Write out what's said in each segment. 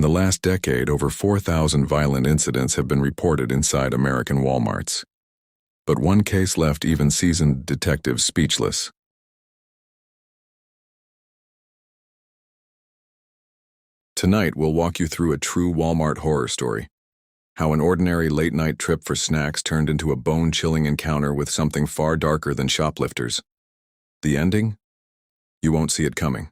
the last decade, over 4,000 violent incidents have been reported inside American Walmarts. But one case left even seasoned detectives speechless. Tonight, we'll walk you through a true Walmart horror story. How an ordinary late-night trip for snacks turned into a bone-chilling encounter with something far darker than shoplifters. The ending? You won't see it coming.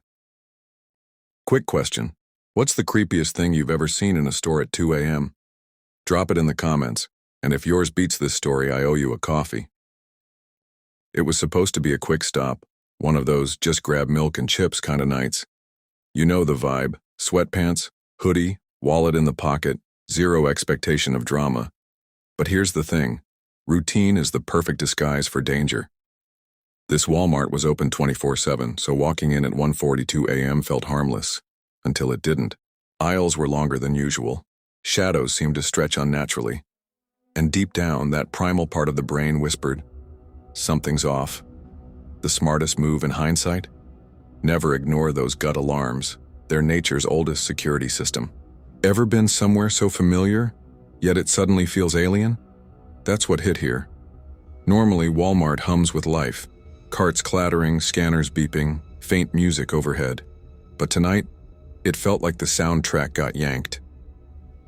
Quick question. What's the creepiest thing you've ever seen in a store at 2 a.m.? Drop it in the comments, and if yours beats this story, I owe you a coffee. It was supposed to be a quick stop, one of those just grab milk and chips kind of nights. You know the vibe, sweatpants, hoodie, wallet in the pocket, zero expectation of drama. But here's the thing, routine is the perfect disguise for danger. This Walmart was open 24/7, so walking in at 1:42 a.m. felt harmless. Until it didn't. Aisles were longer than usual. Shadows seemed to stretch unnaturally. And deep down, that primal part of the brain whispered, something's off. The smartest move in hindsight? Never ignore those gut alarms. They're nature's oldest security system. Ever been somewhere so familiar, yet it suddenly feels alien? That's what hit here. Normally, Walmart hums with life. Carts clattering, scanners beeping, faint music overhead. But tonight, it felt like the soundtrack got yanked.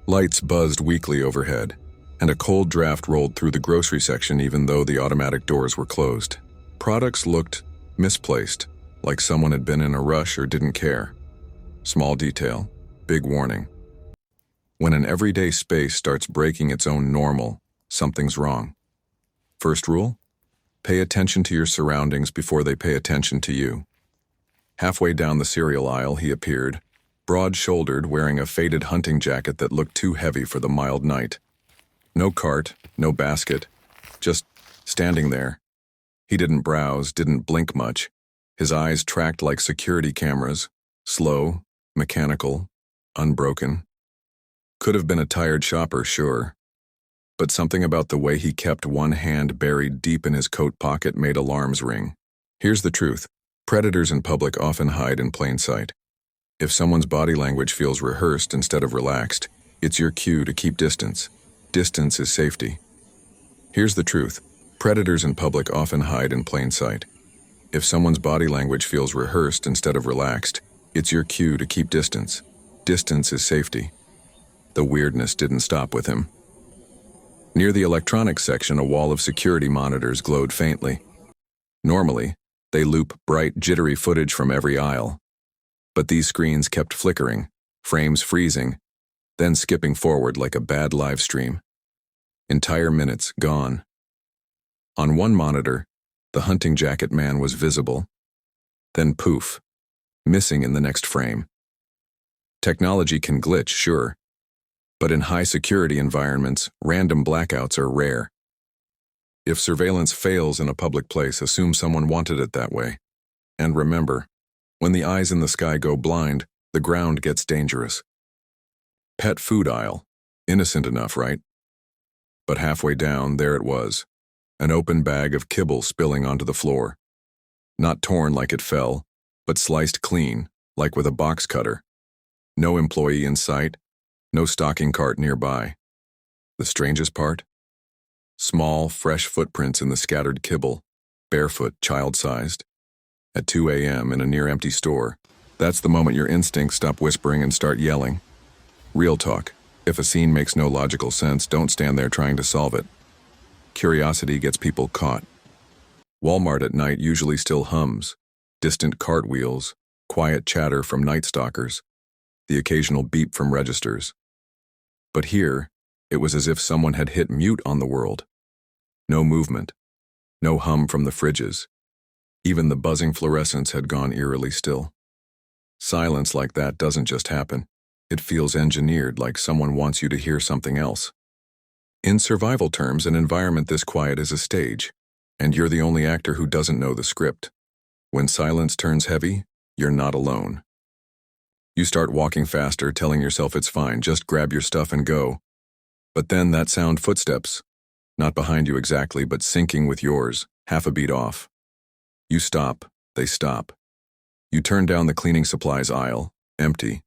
Lights buzzed weakly overhead, and a cold draft rolled through the grocery section even though the automatic doors were closed. Products looked misplaced, like someone had been in a rush or didn't care. Small detail, big warning. When an everyday space starts breaking its own normal, something's wrong. First rule? Pay attention to your surroundings before they pay attention to you. Halfway down the cereal aisle, he appeared, broad-shouldered, wearing a faded hunting jacket that looked too heavy for the mild night. No cart, no basket, just standing there. He didn't browse, didn't blink much. His eyes tracked like security cameras, slow, mechanical, unbroken. Could have been a tired shopper, sure. But something about the way he kept one hand buried deep in his coat pocket made alarms ring. Here's the truth. Predators in public often hide in plain sight. If someone's body language feels rehearsed instead of relaxed, it's your cue to keep distance. Distance is safety. Here's the truth. Predators in public often hide in plain sight. If someone's body language feels rehearsed instead of relaxed, it's your cue to keep distance. Distance is safety. The weirdness didn't stop with him. Near the electronics section, a wall of security monitors glowed faintly. Normally, they loop bright, jittery footage from every aisle. But these screens kept flickering, frames freezing, then skipping forward like a bad live stream. Entire minutes gone. On one monitor, the hunting jacket man was visible. Then poof, missing in the next frame. Technology can glitch, sure. But in high-security environments, random blackouts are rare. If surveillance fails in a public place, assume someone wanted it that way. And remember, when the eyes in the sky go blind, the ground gets dangerous. Pet food aisle. Innocent enough, right? But halfway down, there it was. An open bag of kibble spilling onto the floor. Not torn like it fell, but sliced clean, like with a box cutter. No employee in sight, no stocking cart nearby. The strangest part? Small, fresh footprints in the scattered kibble, barefoot, child-sized. At 2 a.m. in a near-empty store, that's the moment your instincts stop whispering and start yelling. Real talk. If a scene makes no logical sense, don't stand there trying to solve it. Curiosity gets people caught. Walmart at night usually still hums. Distant cartwheels, quiet chatter from night stalkers, the occasional beep from registers. But here, it was as if someone had hit mute on the world. No movement. No hum from the fridges. Even the buzzing fluorescents had gone eerily still. Silence like that doesn't just happen. It feels engineered, like someone wants you to hear something else. In survival terms, an environment this quiet is a stage, and you're the only actor who doesn't know the script. When silence turns heavy, you're not alone. You start walking faster, telling yourself it's fine, just grab your stuff and go. But then that sound, footsteps, not behind you exactly, but syncing with yours, half a beat off. You stop, they stop. You turn down the cleaning supplies aisle, empty.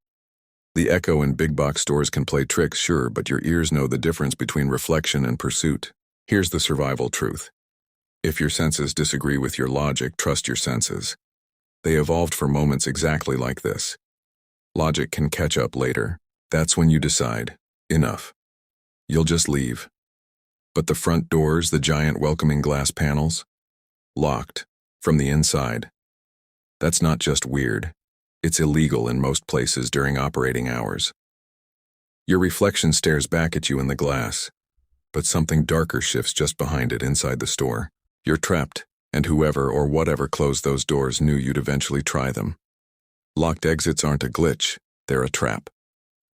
The echo in big box stores can play tricks, sure, but your ears know the difference between reflection and pursuit. Here's the survival truth. If your senses disagree with your logic, trust your senses. They evolved for moments exactly like this. Logic can catch up later. That's when you decide, enough. You'll just leave. But the front doors, the giant welcoming glass panels, locked from the inside. That's not just weird. It's illegal in most places during operating hours. Your reflection stares back at you in the glass, but something darker shifts just behind it inside the store. You're trapped, and whoever or whatever closed those doors knew you'd eventually try them. Locked exits aren't a glitch, they're a trap.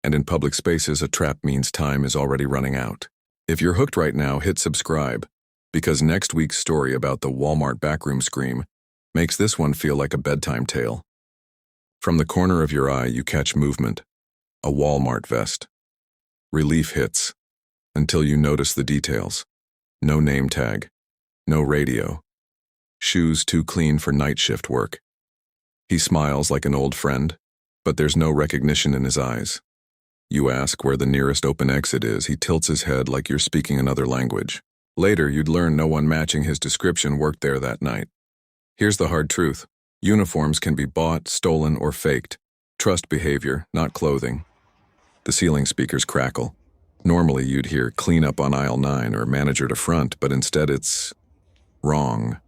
And in public spaces, a trap means time is already running out. If you're hooked right now, hit subscribe, because next week's story about the Walmart backroom scream makes this one feel like a bedtime tale. From the corner of your eye, you catch movement, a Walmart vest. Relief hits, until you notice the details. No name tag, no radio, shoes too clean for night shift work. He smiles like an old friend, but there's no recognition in his eyes. You ask where the nearest open exit is, he tilts his head like you're speaking another language. Later, you'd learn no one matching his description worked there that night. Here's the hard truth. Uniforms can be bought, stolen, or faked. Trust behavior, not clothing. The ceiling speakers crackle. Normally, you'd hear clean up on aisle 9 or manager to front, but instead it's wrong.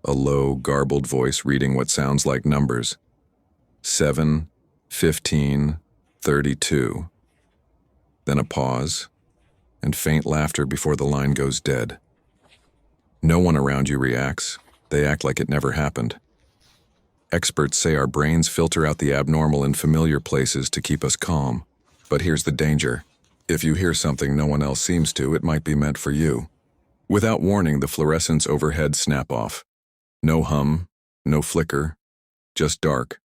A low, garbled voice reading what sounds like numbers. 7, 15, 32. Then a pause, and faint laughter before the line goes dead. No one around you reacts. They act like it never happened. Experts say our brains filter out the abnormal in familiar places to keep us calm. But here's the danger. If you hear something no one else seems to, it might be meant for you. Without warning, the fluorescents overhead snap off. No hum, no flicker, just dark.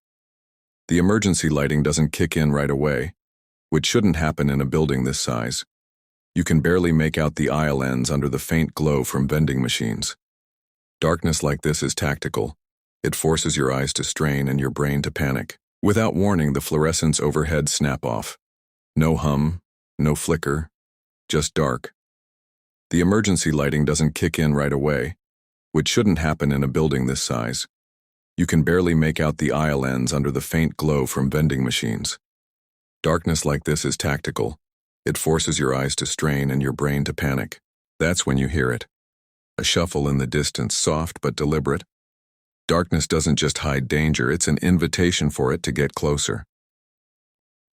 The emergency lighting doesn't kick in right away, which shouldn't happen in a building this size. You can barely make out the aisle ends under the faint glow from vending machines. Darkness like this is tactical. It forces your eyes to strain and your brain to panic. Without warning, the fluorescents overhead snap off. No hum, no flicker, just dark. The emergency lighting doesn't kick in right away, which shouldn't happen in a building this size. You can barely make out the aisle ends under the faint glow from vending machines. Darkness like this is tactical. It forces your eyes to strain and your brain to panic. That's when you hear it. A shuffle in the distance, soft but deliberate. Darkness doesn't just hide danger, it's an invitation for it to get closer.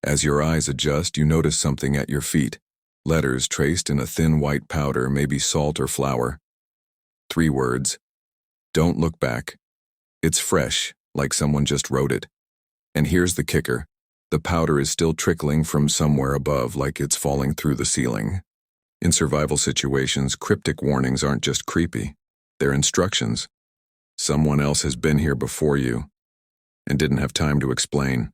As your eyes adjust, you notice something at your feet. Letters traced in a thin white powder, maybe salt or flour. 3 words. Don't look back. It's fresh, like someone just wrote it. And here's the kicker. The powder is still trickling from somewhere above, like it's falling through the ceiling. In survival situations, cryptic warnings aren't just creepy. They're instructions. Someone else has been here before you and didn't have time to explain.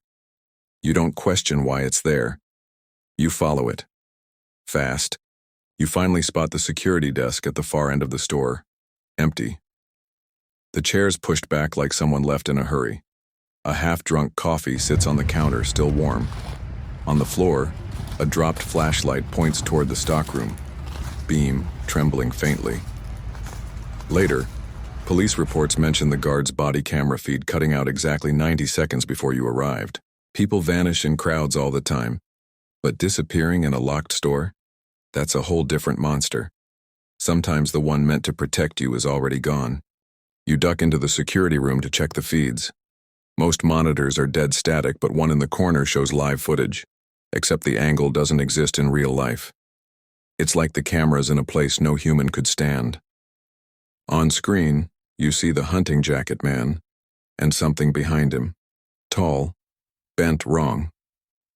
You don't question why it's there. You follow it. Fast. You finally spot the security desk at the far end of the store. Empty. The chair's pushed back like someone left in a hurry. A half-drunk coffee sits on the counter, still warm. On the floor, a dropped flashlight points toward the stockroom, beam trembling faintly. Later, police reports mention the guard's body camera feed cutting out exactly 90 seconds before you arrived. People vanish in crowds all the time, but disappearing in a locked store? That's a whole different monster. Sometimes the one meant to protect you is already gone. You duck into the security room to check the feeds. Most monitors are dead static, but one in the corner shows live footage, except the angle doesn't exist in real life. It's like the camera's in a place no human could stand. On screen, you see the hunting jacket man, and something behind him. Tall, bent wrong,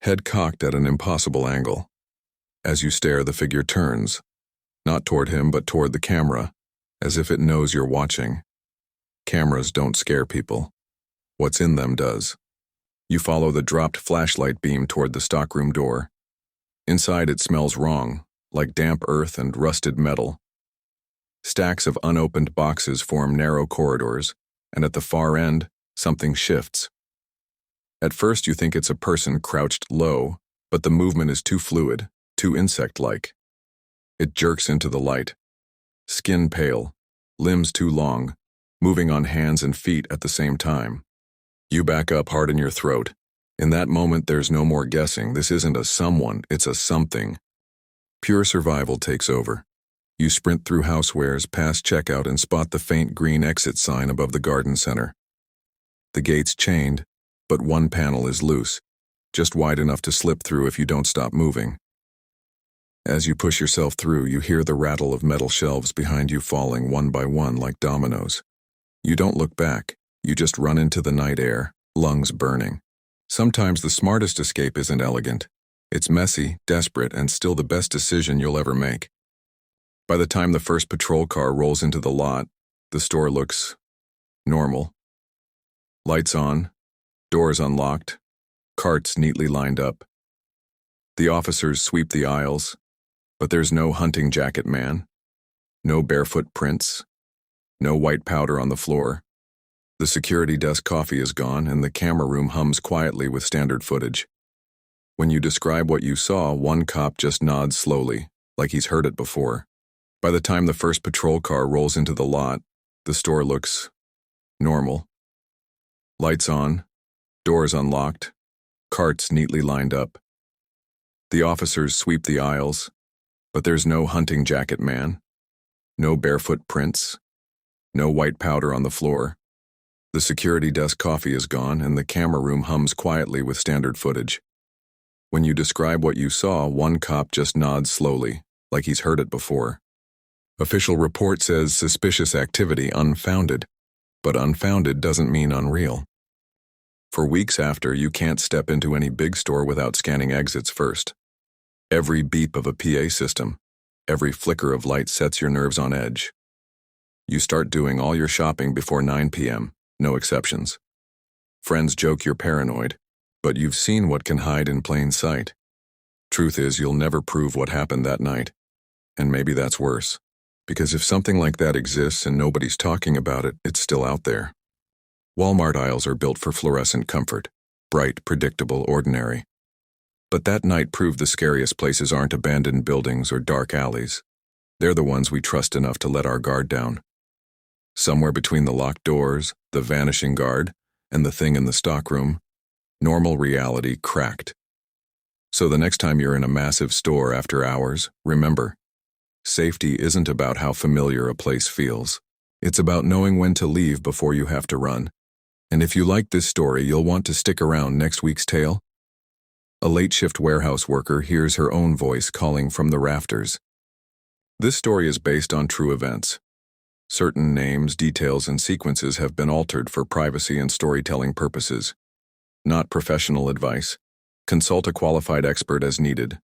head cocked at an impossible angle. As you stare, the figure turns, not toward him but toward the camera, as if it knows you're watching. Cameras don't scare people. What's in them does. You follow the dropped flashlight beam toward the stockroom door. Inside it smells wrong, like damp earth and rusted metal. Stacks of unopened boxes form narrow corridors, and at the far end, something shifts. At first you think it's a person crouched low, but the movement is too fluid, too insect-like. It jerks into the light. Skin pale, limbs too long, moving on hands and feet at the same time. You back up hard in your throat. In that moment there's no more guessing. This isn't a someone, it's a something. Pure survival takes over. You sprint through housewares, past checkout, and spot the faint green exit sign above the garden center. The gate's chained, but one panel is loose, just wide enough to slip through if you don't stop moving. As you push yourself through, you hear the rattle of metal shelves behind you falling one by one like dominoes. You don't look back, you just run into the night air, lungs burning. Sometimes the smartest escape isn't elegant. It's messy, desperate, and still the best decision you'll ever make. By the time the first patrol car rolls into the lot, the store looks normal. Lights on, doors unlocked, carts neatly lined up. The officers sweep the aisles, but there's no hunting jacket man, no barefoot prints, no white powder on the floor. The security desk coffee is gone, and the camera room hums quietly with standard footage. When you describe what you saw, one cop just nods slowly, like he's heard it before. By the time the first patrol car rolls into the lot, the store looks normal. Lights on, doors unlocked, carts neatly lined up. The officers sweep the aisles, but there's no hunting jacket man, no barefoot prints, no white powder on the floor. The security desk coffee is gone, and the camera room hums quietly with standard footage. When you describe what you saw, one cop just nods slowly, like he's heard it before. Official report says suspicious activity unfounded, but unfounded doesn't mean unreal. For weeks after, you can't step into any big store without scanning exits first. Every beep of a PA system, every flicker of light sets your nerves on edge. You start doing all your shopping before 9 p.m., no exceptions. Friends joke you're paranoid, but you've seen what can hide in plain sight. Truth is, you'll never prove what happened that night. And maybe that's worse. Because if something like that exists and nobody's talking about it, it's still out there. Walmart aisles are built for fluorescent comfort. Bright, predictable, ordinary. But that night proved the scariest places aren't abandoned buildings or dark alleys. They're the ones we trust enough to let our guard down. Somewhere between the locked doors, the vanishing guard, and the thing in the stockroom, normal reality cracked. So the next time you're in a massive store after hours, remember, safety isn't about how familiar a place feels. It's about knowing when to leave before you have to run. And if you like this story, you'll want to stick around next week's tale. A late-shift warehouse worker hears her own voice calling from the rafters. This story is based on true events. Certain names, details, and sequences have been altered for privacy and storytelling purposes. Not professional advice. Consult a qualified expert as needed.